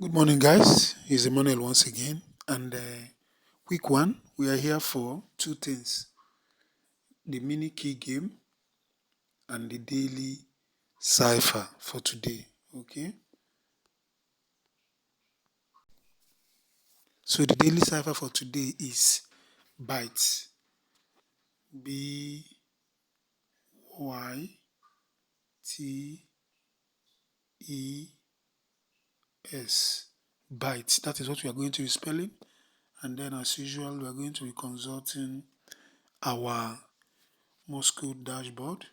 Good morning, guys. It's Emmanuel once again. And quick one, we are here for two things: the mini key game and the daily cipher for today. Okay. So the daily cipher for today is BYTES. BYTES. BYTES. That is what we are going to be spelling. And then, as usual, we are going to be consulting our Morse code dashboard.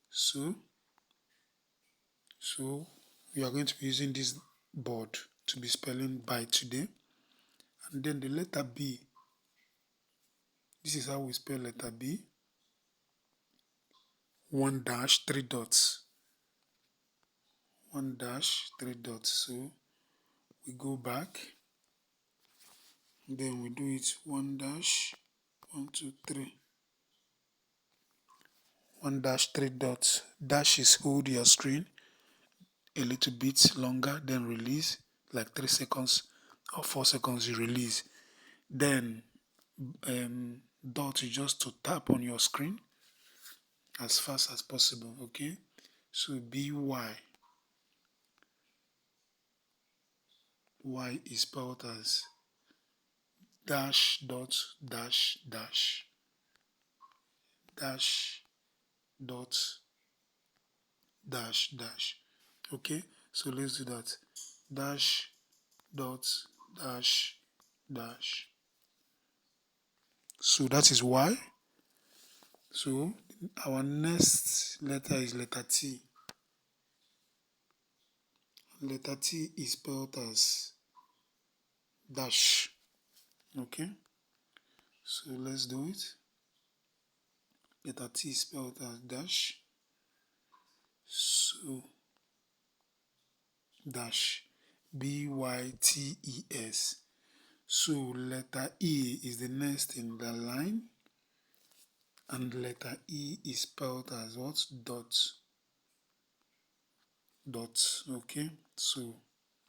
So we are going to be using this board to be spelling by today. And then the letter B, this is how we spell letter B. 1 dash 3 dots. 1 dash 3 dots. So we go back. Then we do it 1 dash 1 2 3. 1 dash 3 dots. Dash is hold your screen a little bit longer, then release like 3 seconds or 4 seconds. You release. Then dot is just to tap on your screen as fast as possible. Okay, so BY, Y is spelled as dash dot dash dash dash dot dash dash. Okay, so let's do that. Dash dot dash dash. So that is Y. So our next letter is letter T. Letter T is spelled as dash. Okay, so let's do it. Letter T is spelled as dash. So dash BYTES. So letter E is the next in the line, and letter E is spelled as what? Dot. Dot. Okay, so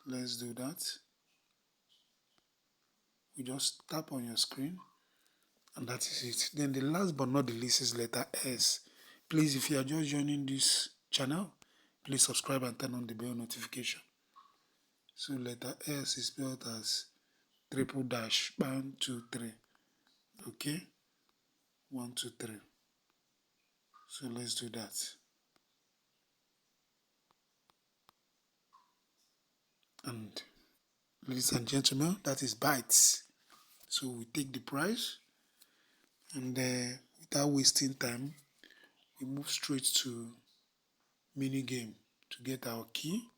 let's do that. You just tap on your screen, and that is it. Then the last but not the least is letter S. Please, if you are just joining this channel, please subscribe and turn on the bell notification. So letter S is spelled as triple dash 1 2 3. Okay, 1 2 3. So let's do that. And ladies and gentlemen, that is BYTES. So we take the prize, and without wasting time, we move straight to mini game to get our key.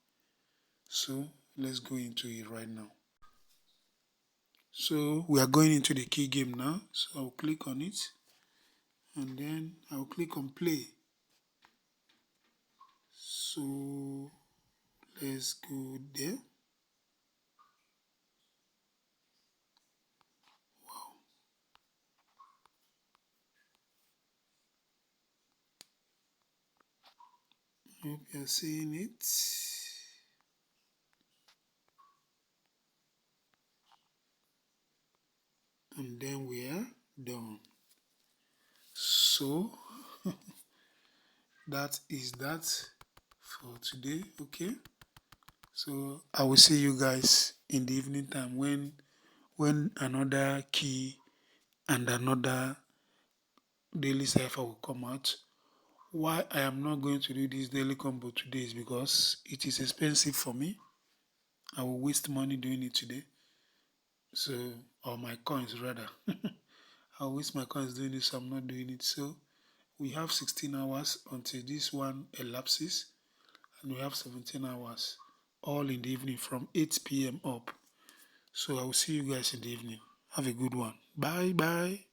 So let's go into it right now. So we are going into the key game now. So I'll click on it, and then I'll click on play. So let's go there. Wow. Hope you're seeing it. And then we are done. So that is that for today. Okay, so I will see you guys in the evening time when another key and another daily cipher will come out. Why I am not going to do this daily combo today is because it is expensive for me. I will waste money doing it today. So, or my coins rather. I'll waste my coins doing it, so I'm not doing it. So we have 16 hours until this one elapses, and we have 17 hours all in the evening from 8 p.m. up. So I will see you guys in the evening. Have a good one. Bye bye.